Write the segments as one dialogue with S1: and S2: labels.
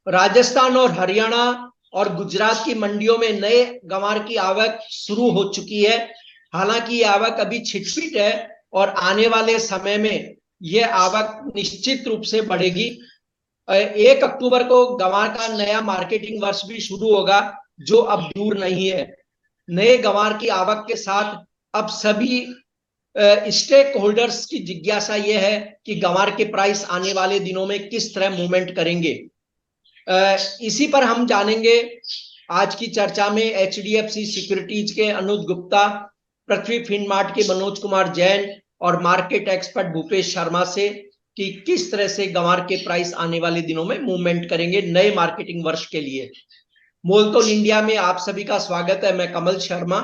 S1: राजस्थान और हरियाणा और गुजरात की मंडियों में नए गंवार की आवक शुरू हो चुकी है। हालांकि ये आवक अभी छिटपिट है और आने वाले समय में ये आवक निश्चित रूप से बढ़ेगी। 1 अक्टूबर को गंवार का नया मार्केटिंग वर्ष भी शुरू होगा, जो अब दूर नहीं है। नए गंवार की आवक के साथ अब सभी स्टेक होल्डर्स की जिज्ञासा यह है कि गंवार के प्राइस आने वाले दिनों में किस तरह मूवमेंट करेंगे। इसी पर हम जानेंगे आज की चर्चा में HDFC सिक्योरिटीज के अनुज गुप्ता, पृथ्वी फिनमार्ट के मनोज कुमार जैन और मार्केट एक्सपर्ट भूपेश शर्मा से कि किस तरह से गंवार के प्राइस आने वाले दिनों में मूवमेंट करेंगे नए मार्केटिंग वर्ष के लिए। मोलतोल इंडिया में आप सभी का स्वागत है। मैं कमल शर्मा।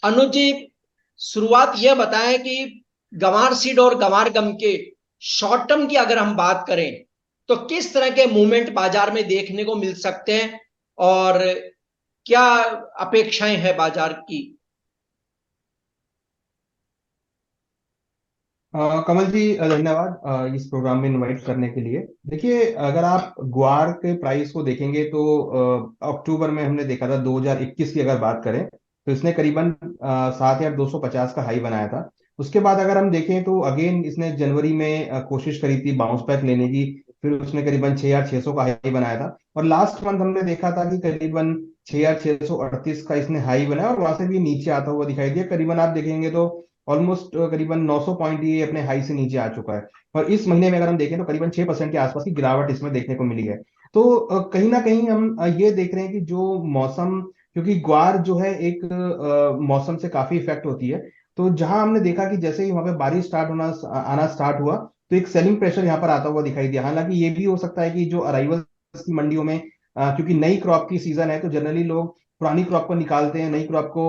S1: अनुज जी, शुरुआत यह बताएं कि गंवार सीड और गंवार गम के शॉर्ट टर्म की अगर हम बात करें तो किस तरह के मूवमेंट बाजार में देखने को मिल सकते हैं और क्या अपेक्षाएं हैं बाजार की।
S2: कमल जी, धन्यवाद इस प्रोग्राम में इनवाइट करने के लिए। देखिए, अगर आप ग्वार के प्राइस को देखेंगे तो अक्टूबर में हमने देखा था 2021 की अगर बात करें तो इसने करीबन 7,250 का हाई बनाया था। उसके बाद अगर हम देखें तो अगेन इसने जनवरी में कोशिश करी थी बाउंस बैक लेने की। फिर उसने करीबन 6,600 का हाई बनाया था और लास्ट मंथ हमने देखा था कि करीबन 6,638 का इसने हाई बनाया और वहां से भी नीचे आता हुआ दिखाई दिया। करीबन आप देखेंगे तो ऑलमोस्ट करीबन 900 पॉइंट ये अपने हाई से नीचे आ चुका है। और इस महीने में अगर हम देखें तो करीबन 6% के आसपास की गिरावट इसमें देखने को मिली है। तो कहीं ना कहीं हम ये देख रहे हैं कि जो मौसम, क्योंकि ग्वार जो है एक मौसम से काफी इफेक्ट होती है। तो जहां हमने देखा कि जैसे ही वहां पे बारिश स्टार्ट होना आना स्टार्ट हुआ तो एक सेलिंग प्रेशर यहाँ पर आता हुआ दिखाई दिया। हालांकि ये भी हो सकता है कि जो अराइवल्स की मंडियों में क्योंकि नई क्रॉप की सीजन है तो जनरली लोग पुरानी क्रॉप को निकालते हैं नई क्रॉप को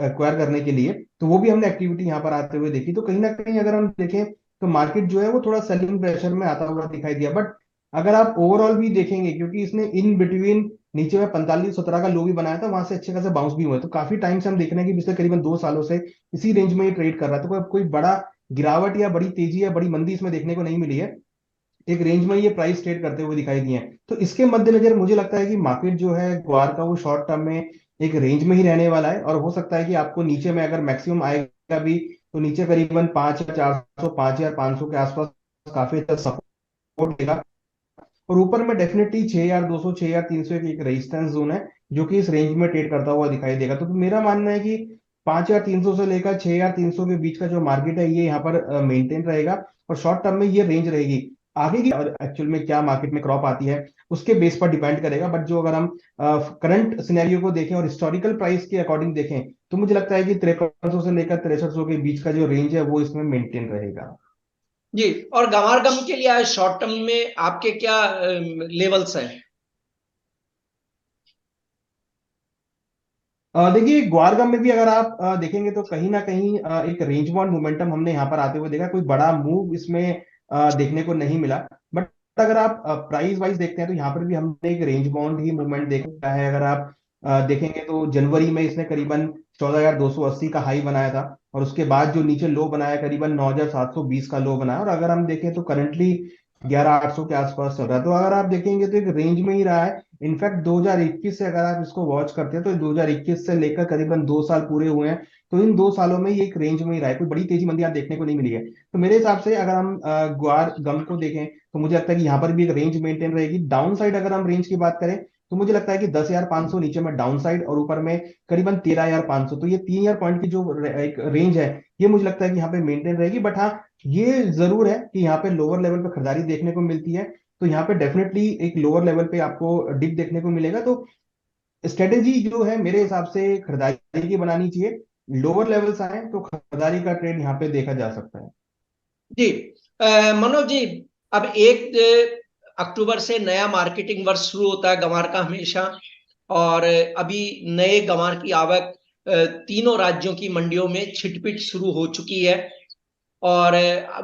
S2: एक्वायर करने के लिए। तो वो भी हमने एक्टिविटी यहाँ पर आते हुए देखी। तो कहीं ना कहीं अगर हम देखें तो मार्केट जो है वो थोड़ा सेलिंग प्रेशर में आता हुआ दिखाई दिया। बट अगर आप ओवरऑल भी देखेंगे, क्योंकि इसने इन बिटवीन नीचे में 45-17 का लो भी बनाया था, वहां से अच्छे खासे बाउंस भी हुए। तो काफी टाइम से हम देख रहे हैं कि पिछले करीबन 2 सालों से इसी रेंज में ये ट्रेड कर रहा था। कोई बड़ा गिरावट या बड़ी तेजी या बड़ी मंदी इसमें देखने को नहीं मिली है। एक रेंज में ये प्राइस ट्रेड करते हुए दिखाई दिए हैं। तो इसके मद्देनजर मुझे लगता है कि मार्केट जो है ग्वार का वो शॉर्ट टर्म में एक रेंज में ही रहने वाला है। और हो सकता है कि आपको नीचे में अगर मैक्सिमम आएगा भी तो नीचे करीबन 5,400 5,500 के आसपास काफी अच्छा सपोर्ट देगा। और ऊपर में डेफिनेटली 6,200 6,300 एक रेजिस्टेंस जोन है जो कि इस रेंज में ट्रेड करता हुआ दिखाई देगा। तो मेरा मानना है कि 5,300 से लेकर 6,300 के बीच का जो मार्केट है ये यहाँ पर मेंटेन रहेगा और शॉर्ट टर्म में ये रेंज रहेगी। आगे की एक्चुअल में क्या मार्केट में क्रॉप आती है उसके बेस पर डिपेंड करेगा। बट जो अगर हम करंट सिनेरियो को देखें और हिस्टोरिकल प्राइस के अकॉर्डिंग देखें तो मुझे लगता है कि 5300 से लेकर 6300 के बीच का जो रेंज है वो इसमें मेंटेन रहेगा।
S1: जी, और गंवार गम के लिए आज शॉर्ट टर्म में आपके क्या लेवल्स हैं।
S2: देखिए, ग्वारगम में भी अगर आप देखेंगे तो कहीं ना कहीं एक रेंज बाउंड मोमेंटम हमने यहाँ पर आते हुए देखा। कोई बड़ा मूव इसमें देखने को नहीं मिला। बट अगर आप प्राइस वाइज देखते हैं तो यहाँ पर भी हमने एक रेंज बाउंड ही मूवमेंट देखा है। अगर आप देखेंगे तो जनवरी में इसने करीबन 14,280 का हाई बनाया था और उसके बाद जो नीचे लो बनाया करीबन 9,720 का लो बनाया। और अगर हम देखें तो करंटली 11,800 के आसपास चल रहा है। तो अगर आप देखेंगे तो एक रेंज में ही रहा है। इनफैक्ट 2021 से अगर आप इसको वॉच करते हैं तो 2021 से लेकर करीबन 2 साल पूरे हुए हैं। तो इन 2 सालों में ये एक रेंज में ही रहा है। कोई बड़ी तेजी मंदी आप देखने को नहीं मिली है। तो मेरे हिसाब से अगर हम ग्वार गम को देखें तो मुझे लगता है कि यहाँ पर भी एक रेंज मेंटेन रहेगी। डाउन साइड अगर हम रेंज की बात करें तो मुझे लगता है कि 10,500 नीचे में डाउन साइड और ऊपर में करीबन 13,500। तो ये 3,000 पॉइंट की जो एक रेंज है ये मुझे लगता है कि यहाँ पे मेंटेन रहेगी। बट हाँ, ये जरूर है कि यहाँ पे लोअर लेवल पे खरीदारी देखने को मिलती है। तो यहाँ पे डेफिनेटली एक लोअर लेवल पे आपको डिप देखने को मिलेगा। तो स्ट्रेटेजी जो है मेरे हिसाब से खरीदारी की बनानी चाहिए। लोअर लेवल्स आए तो खरीदारी का ट्रेंड यहाँ पे देखा जा सकता है।
S1: जी, मनोज जी, अब 1 अक्टूबर से नया मार्केटिंग वर्ष शुरू होता है गंवार का हमेशा। और अभी नए गंवार की आवक तीनों राज्यों की मंडियों में छिटपिट शुरू हो चुकी है। और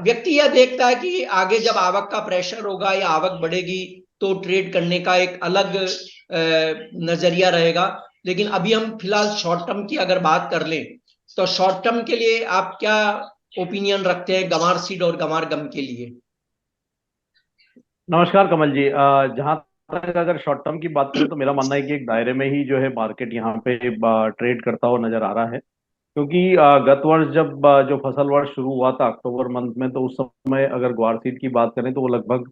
S1: व्यक्ति यह देखता है कि आगे जब आवक का प्रेशर होगा या आवक बढ़ेगी तो ट्रेड करने का एक अलग नजरिया रहेगा। लेकिन अभी हम फिलहाल शॉर्ट टर्म की अगर बात कर लें तो शॉर्ट टर्म के लिए आप क्या ओपिनियन रखते हैं गंवार सीड और गंवार गम के लिए।
S3: नमस्कार कमल जी। जहाँ तक अगर शॉर्ट टर्म की बात करें तो मेरा मानना है कि एक दायरे में ही जो है मार्केट यहाँ पे ट्रेड करता हुआ नजर आ रहा है। क्योंकि गत वर्ष जब जो फसल वर्ष शुरू हुआ था अक्टूबर मंथ में, तो उस समय अगर ग्वार सीड की बात करें तो वो लगभग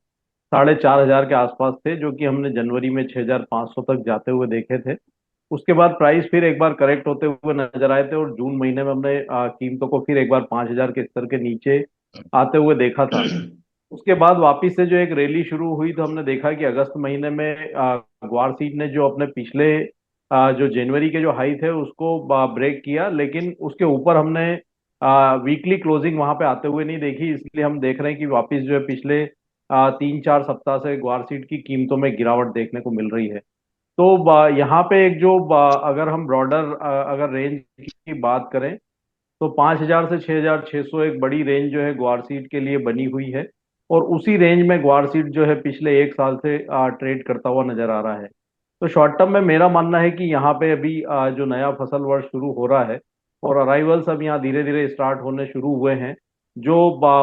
S3: 4,500 के आसपास थे, जो कि हमने जनवरी में 6,500 तक जाते हुए देखे थे। उसके बाद प्राइस फिर एक बार करेक्ट होते हुए नजर आए थे, और जून महीने में हमने कीमतों को फिर एक बार 5,000 के स्तर के नीचे आते हुए देखा था। उसके बाद वापिस से जो एक रैली शुरू हुई, तो हमने देखा कि अगस्त महीने में ग्वार सीड ने जो अपने पिछले जो जनवरी के जो हाई थे उसको ब्रेक किया, लेकिन उसके ऊपर हमने वीकली क्लोजिंग वहां पे आते हुए नहीं देखी। इसलिए हम देख रहे हैं कि वापिस जो है पिछले 3-4 सप्ताह से ग्वार सीड की कीमतों में गिरावट देखने को मिल रही है। तो यहाँ पे एक जो अगर हम ब्रॉडर अगर रेंज की बात करें, तो 5,000 से 6,600 एक बड़ी रेंज जो है ग्वार सीड के लिए बनी हुई है। और उसी रेंज में ग्वार सीड जो है पिछले एक साल से ट्रेड करता हुआ नजर आ रहा है। तो शॉर्ट टर्म में मेरा मानना है कि यहाँ पे अभी जो नया फसल वर्ष शुरू हो रहा है, और अराइवल्स अब यहाँ धीरे धीरे स्टार्ट होने शुरू हुए हैं। जो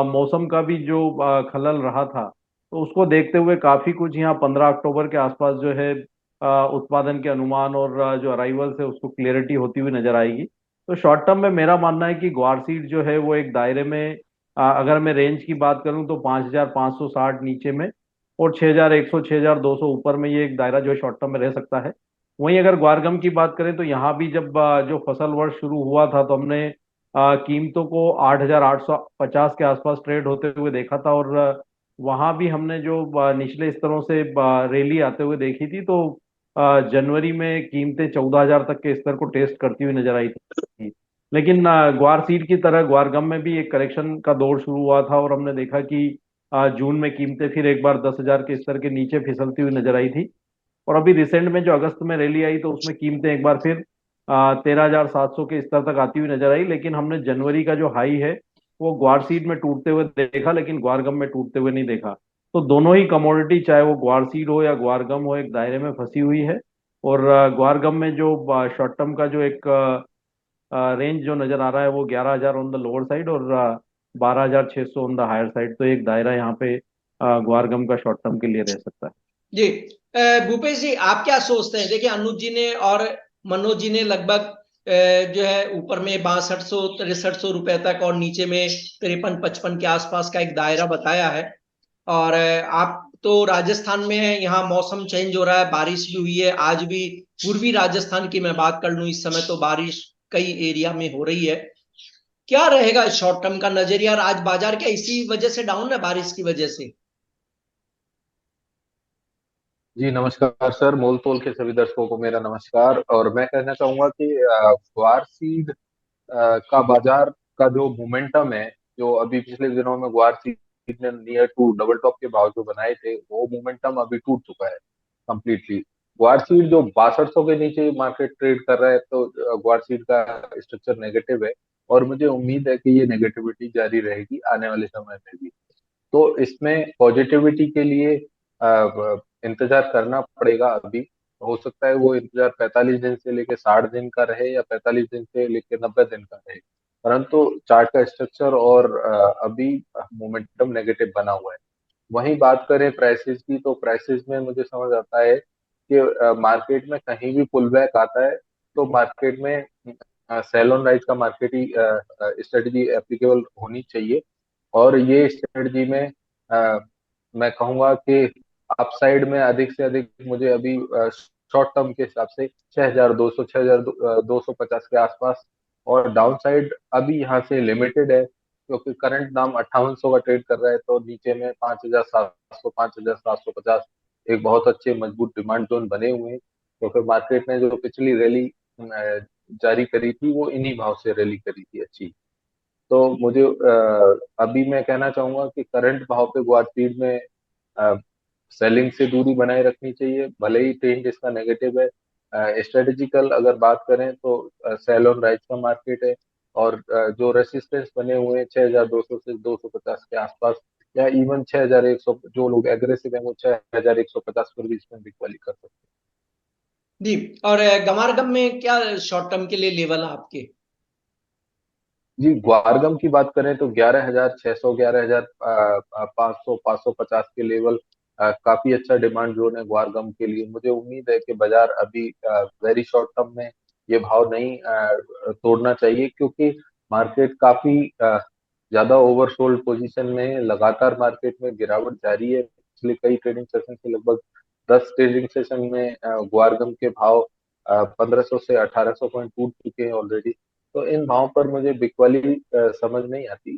S3: मौसम का भी जो खलल रहा था, तो उसको देखते हुए काफी कुछ यहाँ 15 अक्टूबर के आसपास जो है उत्पादन के अनुमान और जो अराइवल्स है उसको क्लियरिटी होती हुई नजर आएगी। तो शॉर्ट टर्म में मेरा मानना है कि ग्वार सीड जो है वो एक दायरे में, अगर मैं रेंज की बात करूं तो 5,560 नीचे में, और 6,100 6,200 ऊपर में, ये एक दायरा जो है शॉर्ट टर्म में रह सकता है। वहीं अगर ग्वारगम की बात करें तो यहाँ भी जब जो फसल वर्ष शुरू हुआ था, तो हमने कीमतों को 8,850 के आसपास ट्रेड होते हुए देखा था। और वहाँ भी हमने जो निचले स्तरों से रैली आते हुए देखी थी, तो जनवरी में कीमतें 14,000 तक के स्तर को टेस्ट करती हुई नजर आई थी। लेकिन ग्वार सीड की तरह ग्वारगम में भी एक करेक्शन का दौर शुरू हुआ था, और हमने देखा कि जून में कीमतें फिर एक बार 10,000 के स्तर के नीचे फिसलती हुई नजर आई थी। और अभी रिसेंट में जो अगस्त में रैली आई, तो उसमें कीमतें एक बार फिर 13,700 के स्तर तक आती हुई नजर आई। लेकिन हमने जनवरी का जो हाई है वो ग्वार सीड में टूटते हुए देखा, लेकिन ग्वारगम में टूटते हुए नहीं देखा। तो दोनों ही कमोडिटी, चाहे वो ग्वार सीड हो या ग्वारगम हो, एक दायरे में फंसी हुई है। और ग्वारगम में जो शॉर्ट टर्म का जो एक रेंज जो नजर आ रहा है वो 11,000 ऑन द लोअर साइड, और 12,600 ऑन द हायर साइड। तो एक दायरा यहाँ पे ग्वारगम का शॉर्ट टर्म के लिए रह सकता है।
S1: जी, भूपेश जी, आप क्या सोचते हैं? देखिए, अनुज जी ने और मनोज जी ने लगभग जो है ऊपर में 6200 6300 रुपए तक, और नीचे में 53-55 के आसपास का एक दायरा बताया है। और आप तो राजस्थान में है, यहाँ मौसम चेंज हो रहा है, बारिश भी हुई है आज भी। पूर्वी राजस्थान की मैं बात कर लूं, इस समय तो बारिश कई एरिया में हो रही है। क्या रहेगा शॉर्ट टर्म का नजरिया? आज बाजार क्या इसी वजह से डाउन है, बारिश की वजह से?
S4: जी नमस्कार सर, मोल तोल के सभी दर्शकों को मेरा नमस्कार। और मैं कहना चाहूंगा कि ग्वार सीड का बाजार का जो मोमेंटम है, जो अभी पिछले दिनों में ग्वार सीड ने नियर टू डबल टॉप के भाव जो बनाए थे, वो मोमेंटम अभी टूट चुका है कंप्लीटली। ग्वार सीड जो 6200 के नीचे मार्केट ट्रेड कर रहा है, तो ग्वार सीड का स्ट्रक्चर नेगेटिव है। और मुझे उम्मीद है कि ये नेगेटिविटी जारी रहेगी आने वाले समय में भी। तो इसमें पॉजिटिविटी के लिए इंतजार करना पड़ेगा अभी। हो सकता है वो इंतजार 45 दिन से लेके 60 दिन का रहे, या 45 दिन से लेके 90 दिन का रहे। परंतु चार्ट का स्ट्रक्चर और अभी मोमेंटम नेगेटिव बना हुआ है। वहीं बात करें प्राइसेस की, तो प्राइसेस में मुझे समझ आता है कि मार्केट में कहीं भी पुल बैक आता है, तो मार्केट में सेल ऑन राइज का मार्केट ही स्ट्रेटजी एप्लीकेबल होनी चाहिए। और ये स्ट्रेटजी में मैं कहूंगा कि अपसाइड में अधिक से अधिक मुझे अभी शॉर्ट टर्म के हिसाब से 6,200 6,250 के आसपास। और डाउन साइड अभी यहाँ से लिमिटेड है, क्योंकि करंट दाम 5800 का ट्रेड कर रहा है। तो नीचे में 5,700 5,750 एक बहुत अच्छे मजबूत डिमांड जोन बने हुए हैं। क्योंकि मार्केट ने जो पिछली रैली जारी करी थी, वो इन्हीं भाव से रैली करी थी अच्छी। तो मुझे अभी मैं कहना चाहूंगा कि करंट भाव पे ग्वार फील्ड में सेलिंग से दूरी बनाए रखनी चाहिए, भले ही ट्रेंड इसका नेगेटिव है। स्ट्रेटेजिकल अगर बात करें तो सेल ऑन राइज का मार्केट है। और जो रेसिस्टेंस बने हुए हैं 6,200 से 250 के आसपास, या इवन 6,100, जो लोग एग्रेसिव है वो 6,150 पर भी इसमें बिकवाली कर सकते हैं।
S1: जी, और गमारगम में क्या शॉर्ट टर्म के लिए लेवल है आपके?
S4: जी ग्वारगम की बात करें तो 11,600 11,500 550 के लेवल काफी अच्छा डिमांड जोन है ग्वार गम के लिए। मुझे उम्मीद है कि बाजार अभी वेरी शॉर्ट टर्म में ये भाव नहीं तोड़ना चाहिए, क्योंकि मार्केट काफी ज्यादा ओवरसोल्ड पोजीशन में है। लगातार मार्केट में गिरावट जारी है। पिछले कई ट्रेडिंग सेशन से लगभग 10 ट्रेडिंग सेशन में ग्वार गम के भाव 1500 से 1800 पॉइंट टूट चुके हैं ऑलरेडी। तो इन भावों पर मुझे बिकवाली समझ नहीं आती।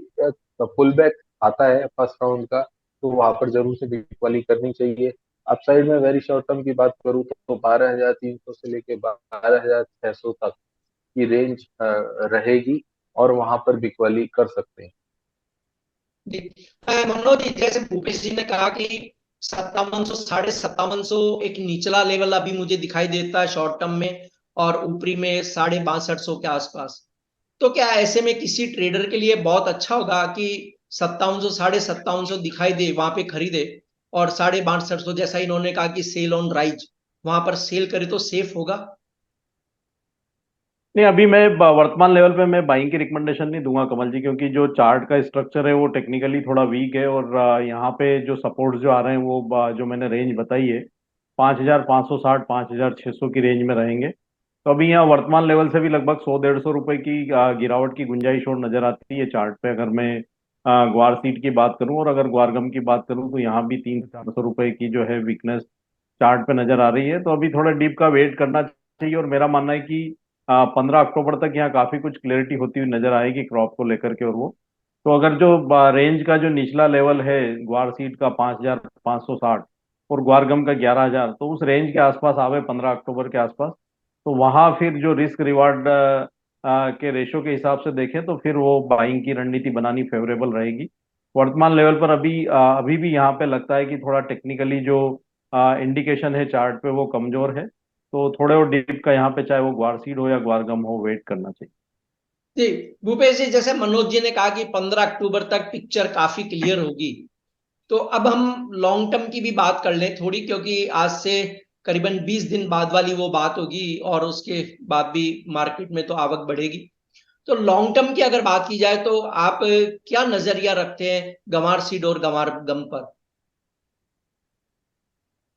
S4: पुल बैक आता है फर्स्ट राउंड का, तो वहां पर जरूर से बिकवाली करनी चाहिए। अपसाइड में वेरी शॉर्ट टर्म की बात करूँ तो 12,300 से लेके 12,600 तक की रेंज रहेगी, और वहां पर बिकवाली कर सकते हैं।
S1: जी मनोज जी, जैसे भूपेश जी ने कहा कि 5700 5750 एक निचला लेवल अभी मुझे दिखाई देता है शॉर्ट टर्म में, और ऊपरी में 6250 के आसपास। तो क्या ऐसे में किसी ट्रेडर के लिए बहुत अच्छा होगा कि 5700 5750 दिखाई दे वहां पे खरीदे, और 6250 जैसा इन्होंने कहा कि सेल ऑन राइज वहां पर सेल करे तो सेफ होगा?
S3: नहीं, अभी मैं वर्तमान लेवल पे मैं बाइंग की रिकमेंडेशन नहीं दूंगा कमल जी, क्योंकि जो चार्ट का स्ट्रक्चर है वो टेक्निकली थोड़ा वीक है, और यहाँ पे जो सपोर्ट्स जो आ रहे हैं वो जो मैंने रेंज बताई है 5,560 5,600 की रेंज में रहेंगे। तो अभी यहाँ वर्तमान लेवल से भी लगभग 100 150 रुपए की गिरावट की गुंजाइश और नजर आती है चार्ट पे, अगर मैं ग्वार सीड की बात करूं। और अगर ग्वारगम की बात करूं तो यहाँ भी 300 से 400 रुपए की जो है वीकनेस चार्ट पे नजर आ रही है। तो अभी थोड़ा डीप का वेट करना चाहिए, और मेरा मानना है कि 15 अक्टूबर तक यहाँ काफी कुछ क्लियरिटी होती हुई नजर आएगी क्रॉप को लेकर के। और वो तो अगर जो रेंज का जो निचला लेवल है ग्वार सीड का 5,560 और ग्वारगम का 11,000, तो उस रेंज के आसपास आवे 15 अक्टूबर के आसपास, तो वहां फिर जो रिस्क रिवार्ड के रेशो के हिसाब से देखें तो फिर वो बाइंग की रणनीति बनानी फेवरेबल रहेगी। वर्तमान लेवल पर अभी भी यहाँ पे लगता है कि थोड़ा टेक्निकली जो इंडिकेशन है चार्ट पे वो कमजोर है। तो थोड़े और डीप का यहाँ पे चाहे वो ग्वार सीड हो या ग्वारगम हो, वेट करना चाहिए।
S1: जी भूपेश जी, जैसे मनोज जी ने कहा कि 15 अक्टूबर तक पिक्चर काफी क्लियर होगी, तो अब हम लॉन्ग टर्म की भी बात कर लें थोड़ी, क्योंकि आज से करीबन 20 दिन बाद वाली वो बात होगी, और उसके बाद भी मार्केट में तो आवक बढ़ेगी। तो लॉन्ग टर्म की अगर बात की जाए तो आप क्या नजरिया रखते हैं गंवार सीड और गंवार गम पर?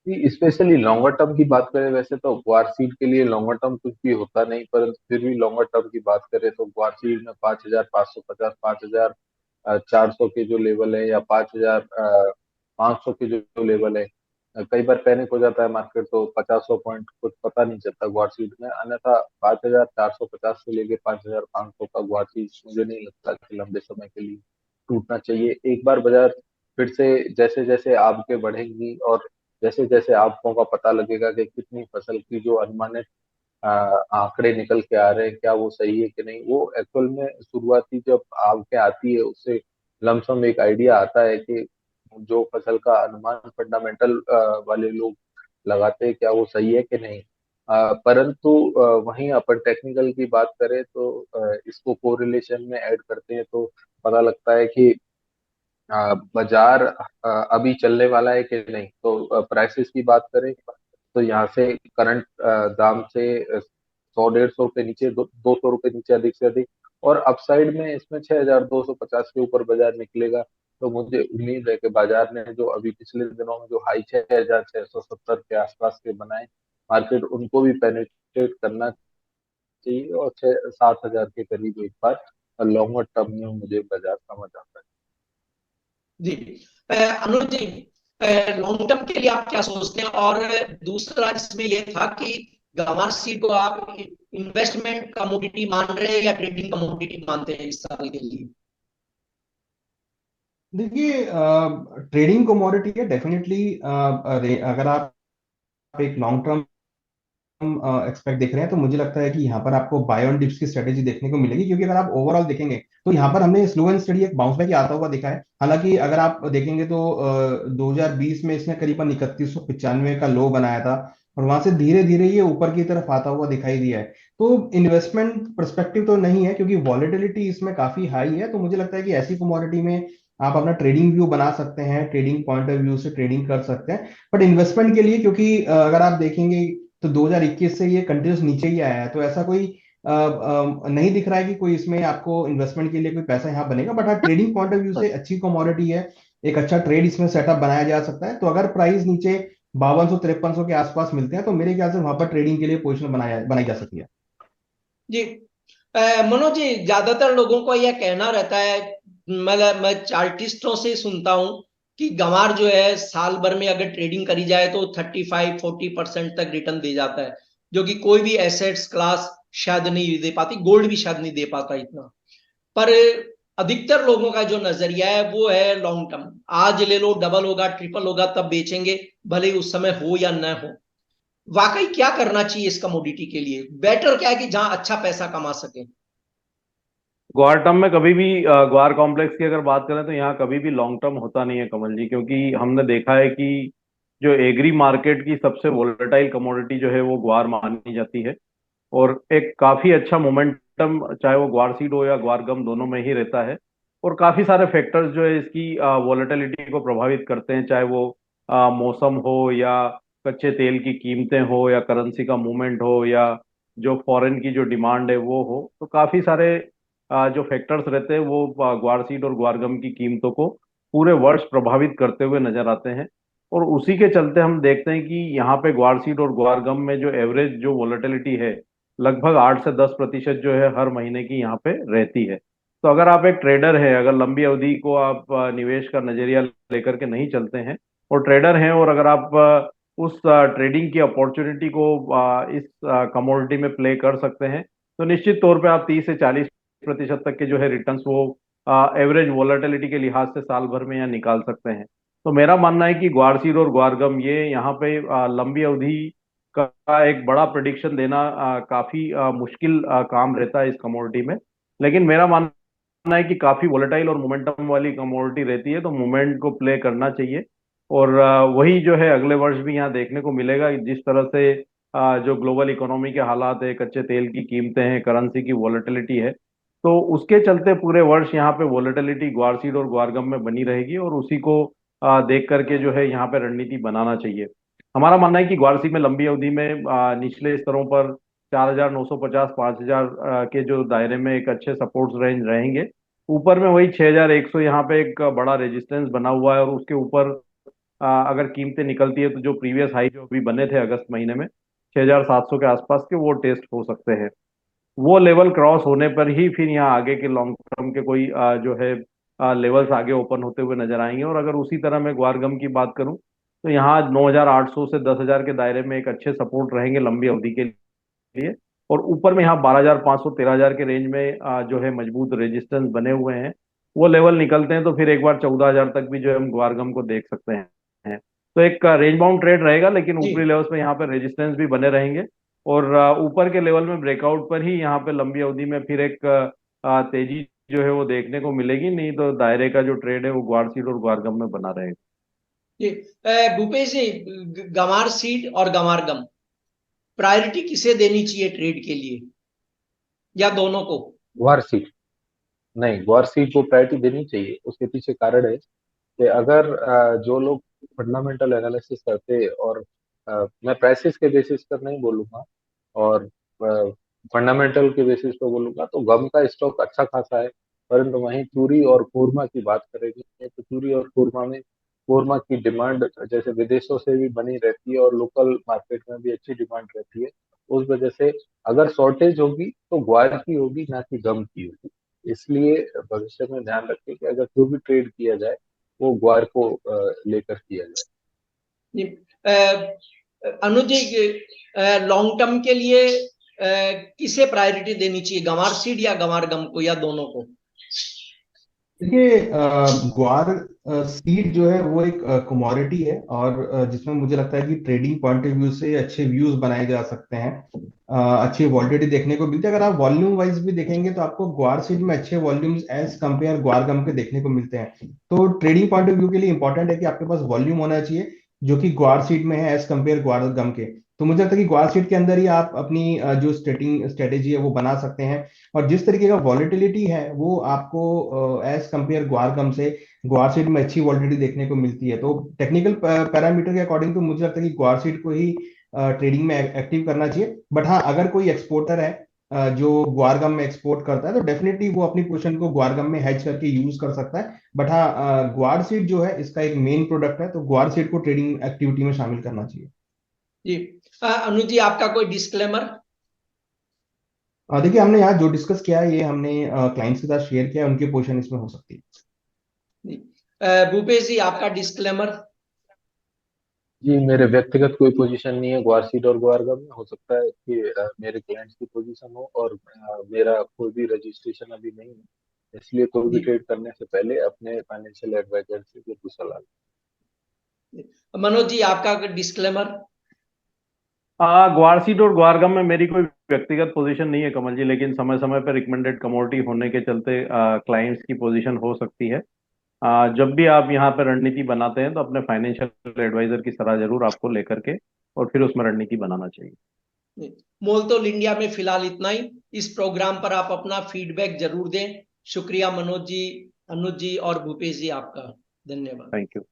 S4: स्पेशली लॉन्गर टर्म की बात करें, वैसे तो ग्वार सीड के लिए लॉन्गर टर्म कुछ भी होता नहीं, परंतु फिर भी लॉन्गर टर्म की बात करें तो ग्वार सीड में 5,550 5,400 के जो लेवल है, या 5,500 के जो लेवल है, कई बार पैनिक हो जाता है मार्केट तो 50 पॉइंट कुछ पता नहीं चलता ग्वार सीड में। अन्यथा 5,450 से लेके 5,500 का ग्वार सीड मुझे नहीं लगता कि लंबे समय के लिए टूटना चाहिए। एक बार बाजार फिर से जैसे जैसे आगे बढ़ेंगी, और जैसे जैसे आपको का पता लगेगा कि कितनी फसल की जो अनुमानित आंकड़े निकल के आ रहे हैं, क्या वो सही है कि नहीं, वो एक्चुअल में शुरुआती जब आंकड़े आती है उससे लमसम एक आइडिया आता है कि जो फसल का अनुमान फंडामेंटल वाले लोग लगाते हैं, क्या वो सही है कि नहीं। परंतु वहीं अपन टेक्निकल की बात करें तो इसको कोरिलेशन में ऐड करते हैं तो पता लगता है कि बाजार अभी चलने वाला है कि नहीं। तो प्राइसेस की बात करें तो यहाँ से करंट दाम से 100 150 रुपये नीचे, 200 रुपये नीचे अधिक से अधिक, और अपसाइड में इसमें 6,250 के ऊपर बाजार निकलेगा। तो मुझे उम्मीद है कि बाजार ने जो अभी पिछले दिनों में जो हाई 6,670 के आसपास के बनाए, मार्केट उनको भी पेनिट्रेट करना चाहिए, और 6 7 हजार के करीब एक बार लॉन्गर टर्म में मुझे बाजार समझ आता है।
S1: जी अनुज जी, लॉन्ग टर्म के लिए आप क्या सोचते हैं? और दूसरा इसमें ये था कि गंवार सीड को आप इन्वेस्टमेंट कमोडिटी मान रहे हैं या ट्रेडिंग कमोडिटी मानते हैं इस साल के लिए?
S2: देखिए, ट्रेडिंग कमोडिटी है डेफिनेटली। अगर आप एक लॉन्ग टर्म एक्सपेक्ट देख रहे हैं तो मुझे लगता है कि यहाँ पर आपको बाय ऑन डिप्स की स्ट्रेटेजी देखने को मिलेगी, क्योंकि अगर आप ओवरऑल देखेंगे तो यहाँ पर हमने स्लो एंड स्टडी एक बाउंस बैक आता हुआ देखा है। हालांकि अगर आप देखेंगे तो 2020 में इसने करीबन 3195 का लो बनाया था, और वहां से धीरे धीरे ये ऊपर की तरफ आता हुआ दिखाई दिया है। तो इन्वेस्टमेंट परस्पेक्टिव तो नहीं है, क्योंकि वॉलेटिलिटी इसमें काफी हाई है। तो मुझे लगता है कि ऐसी कमोडिटी में आप अपना ट्रेडिंग व्यू बना सकते हैं, ट्रेडिंग पॉइंट ऑफ व्यू से ट्रेडिंग कर सकते हैं। बट इन्वेस्टमेंट के लिए, क्योंकि अगर आप देखेंगे तो 2021 से ये कंटिन्यूस नीचे ही आया है, तो ऐसा कोई नहीं दिख रहा है कि कोई इसमें आपको इन्वेस्टमेंट के लिए कोई पैसा यहाँ बनेगा। बट हाँ, ट्रेडिंग पॉइंट ऑफ व्यू से अच्छी कमोडिटी है। एक अच्छा ट्रेड इसमें सेटअप बनाया जा सकता है। तो अगर प्राइस नीचे 5200-5300 के आसपास मिलते हैं तो मेरे ख्याल से वहां पर ट्रेडिंग के लिए पोजीशन बनाई जा सकती है।
S1: जी मनोज जी, ज्यादातर लोगों को यह कहना रहता है, मतलब मैं चार्टिस्टों से सुनता हूं कि गंवार जो है साल भर में अगर ट्रेडिंग करी जाए तो 35-40% तक रिटर्न दे जाता है, जो कि कोई भी एसेट्स क्लास शायद नहीं दे पाती, गोल्ड भी शायद नहीं दे पाता इतना। पर अधिकतर लोगों का जो नजरिया है वो है लॉन्ग टर्म, आज ले लो डबल होगा ट्रिपल होगा तब बेचेंगे, भले ही उस समय हो या न हो। वाकई क्या करना चाहिए इस कमोडिटी के लिए? बेटर क्या है कि जहां अच्छा पैसा कमा सके?
S3: ग्वार टर्म में कभी भी ग्वार कॉम्प्लेक्स की अगर बात करें तो यहाँ कभी भी लॉन्ग टर्म होता नहीं है कमल जी, क्योंकि हमने देखा है कि जो एग्री मार्केट की सबसे वोलेटाइल कमोडिटी जो है वो ग्वार मानी जाती है। और एक काफी अच्छा मोमेंटम चाहे वो ग्वार सीड हो या ग्वार गम दोनों में ही रहता है। और काफी सारे फैक्टर्स जो है इसकी वोलेटिलिटी को प्रभावित करते हैं, चाहे वो मौसम हो या कच्चे तेल की कीमतें हो या करेंसी का मूवमेंट हो या जो फॉरेन की जो डिमांड है वो हो। तो काफी सारे जो फैक्टर्स रहते हैं वो ग्वार सीड और ग्वार गम की कीमतों को पूरे वर्ष प्रभावित करते हुए नजर आते हैं। और उसी के चलते हम देखते हैं कि यहाँ पे ग्वार सीड और ग्वार गम में जो एवरेज जो वोलेटिलिटी है लगभग 8 से 10% जो है हर महीने की यहाँ पे रहती है। तो अगर आप एक ट्रेडर है, अगर लंबी अवधि को आप निवेश का नजरिया लेकर के नहीं चलते हैं और ट्रेडर हैं, और अगर आप उस ट्रेडिंग की अपॉर्चुनिटी को इस कमोडिटी में प्ले कर सकते हैं तो निश्चित तौर पे आप 30 से 40% तक के जो है रिटर्न्स वो एवरेज वोलेटिलिटी के लिहाज से साल भर में यहाँ निकाल सकते हैं। तो मेरा मानना है कि ग्वारसीड और ग्वारगम ये यहाँ पे लंबी अवधि का एक बड़ा प्रिडिक्शन देना काफी मुश्किल काम रहता है इस कमोडिटी में। लेकिन मेरा मानना है कि काफी वोलेटाइल और मोमेंटम वाली कमोडिटी रहती है, तो मोमेंट को प्ले करना चाहिए। और वही जो है अगले वर्ष भी यहाँ देखने को मिलेगा, जिस तरह से जो ग्लोबल इकोनॉमी के हालात है, कच्चे तेल की कीमतें हैं, करेंसी की वॉलेटिलिटी है, तो उसके चलते पूरे वर्ष यहाँ पे वॉलेटिलिटी ग्वारसीड और ग्वारगम में बनी रहेगी। और उसी को देख करके जो है यहाँ पे रणनीति बनाना चाहिए। हमारा मानना है कि ग्वारसी में लंबी अवधि में निचले स्तरों पर 4,950 5,000 के जो दायरे में एक अच्छे सपोर्ट्स रेंज रहेंगे। ऊपर में वही 6,100 यहाँ पे एक बड़ा रेजिस्टेंस बना हुआ है, और उसके ऊपर अगर कीमतें निकलती है तो जो प्रीवियस हाई जो अभी बने थे अगस्त महीने में 6,700 के आसपास के, वो टेस्ट हो सकते हैं। वो लेवल क्रॉस होने पर ही फिर यहाँ आगे के लॉन्ग टर्म के कोई जो है लेवल्स आगे ओपन होते हुए नजर आएंगे। और अगर उसी तरह मैं ग्वारगम की बात करूं तो यहाँ 9,800 से 10,000 के दायरे में एक अच्छे सपोर्ट रहेंगे लंबी अवधि के लिए। और ऊपर में यहाँ 12,500 13,000 के रेंज में जो है मजबूत रेजिस्टेंस बने हुए हैं। वो लेवल निकलते हैं तो फिर एक बार 14,000 तक भी जो है हम ग्वारगम को देख सकते हैं। तो एक रेंज बाउंड ट्रेड रहेगा, लेकिन
S1: जी
S3: ऊपरी लेवल्स में यहाँ पे रेजिस्टेंस भी बने रहेंगे। और ऊपर के लेवल में ब्रेकआउट पर ही यहाँ पे लंबी अवधि में फिर एक तेजी जो है वो देखने को मिलेगी, नहीं तो दायरे का जो ट्रेड है वो ग्वार सीड और ग्वारगम में बना रहेगा।
S1: जी भूपेश जी, गंवार सीड और गंवार गम प्रायोरिटी किसे देनी चाहिए ट्रेड के लिए, या दोनों को?
S4: ग्वार सीड नहीं, ग्वार सीड को प्रायोरिटी देनी चाहिए। उसके पीछे कारण है कि अगर जो लोग फंडामेंटल एनालिसिस करते हैं, और मैं प्राइसेस के बेसिस पर नहीं बोलूंगा और फंडामेंटल के बेसिस पर बोलूंगा, तो गम का स्टॉक अच्छा खासा है। परंतु वहीं चूरी और कोरमा की बात करेंगे तो चूरी और कोरमा में कोरमा की डिमांड जैसे विदेशों से भी बनी रहती है और लोकल मार्केट में भी अच्छी डिमांड रहती है। उस वजह से अगर शॉर्टेज होगी तो ग्वार की होगी, ना कि गम की होगी। इसलिए भविष्य में ध्यान रखें कि अगर जो भी ट्रेड किया जाए वो ग्वार को लेकर किया जाए।
S1: जी अनुज जी, लॉन्ग टर्म के लिए किसे प्रायोरिटी देनी चाहिए, गंवार सीड या गंवार गम को, या दोनों को?
S2: देखिए ग्वार सीड जो है वो एक कमोडिटी है, और जिसमें मुझे लगता है कि ट्रेडिंग पॉइंट ऑफ व्यू से अच्छे व्यूज बनाए जा सकते हैं। अच्छी वॉलिडिटी देखने को मिलती है। अगर आप वॉल्यूम वाइज भी देखेंगे तो आपको ग्वार सीड में अच्छे वॉल्यूम्स एज कंपेयर ग्वार गम के देखने को मिलते हैं। तो ट्रेडिंग पॉइंट ऑफ व्यू के लिए इंपॉर्टेंट है कि आपके पास वॉल्यूम होना चाहिए, जो कि ग्वार सीड में है एज कंपेयर ग्वार गम के। तो मुझे लगता है कि ग्वार सीड के अंदर ही आप अपनी जो स्टेटिंग स्ट्रेटेजी है वो बना सकते हैं। और जिस तरीके का वॉलिटिलिटी है वो आपको एज कंपेयर ग्वारगम से ग्वारसीड में अच्छी वॉलिटिलिटी देखने को मिलती है। तो टेक्निकल पैरामीटर के अकॉर्डिंग तो मुझे लगता है कि ग्वारसीड को ही ट्रेडिंग में एक्टिव करना चाहिए। बट हाँ, अगर कोई एक्सपोर्टर है जो ग्वारगम में एक्सपोर्ट करता है, तो डेफिनेटली वो अपनी पोजीशन को ग्वारगम में हेज करके यूज कर सकता है। बट हाँ, ग्वार सीड जो है इसका एक मेन प्रोडक्ट है, तो ग्वार सीड को ट्रेडिंग एक्टिविटी में शामिल करना चाहिए।
S1: जी अनुज जी, आपका कोई डिस्क्लेमर?
S2: देखिए, हमने यहाँ जो डिस्कस किया है ये हमने क्लाइंट्स के साथ शेयर किया है, उनकी पोजीशन इसमें हो सकती है।
S1: भूपेश जी, आपका डिस्क्लेमर?
S4: जी, मेरे व्यक्तिगत कोई पोजीशन नहीं है ग्वार सीड और ग्वारगम में। हो सकता है कि मेरे क्लाइंट्स की पोजीशन हो, और मेरा कोई भी रजिस्ट्रेशन अभी नहीं है, इसलिए कोई भी
S1: जी
S4: ट्रेड करने से पहले अपने फाइनेंशियल एडवाइजर से जरूर सलाह लें।
S1: मनोज जी, आपका डिस्क्लेमर?
S3: ग्वार सीड और ग्वारगम में मेरी कोई व्यक्तिगत पोजीशन नहीं है कमल जी, लेकिन समय समय पर रिकमेंडेड कमोडिटी होने के चलते क्लाइंट्स की पोजीशन हो सकती है। जब भी आप यहाँ पे रणनीति बनाते हैं तो अपने फाइनेंशियल एडवाइजर की सलाह जरूर आपको लेकर के और फिर उसमें रणनीति बनाना चाहिए।
S1: मोलतोल इंडिया में फिलहाल इतना ही। इस प्रोग्राम पर आप अपना फीडबैक जरूर दें। शुक्रिया मनोज जी, अनुज जी और भूपेश जी, आपका धन्यवाद।
S3: Thank you.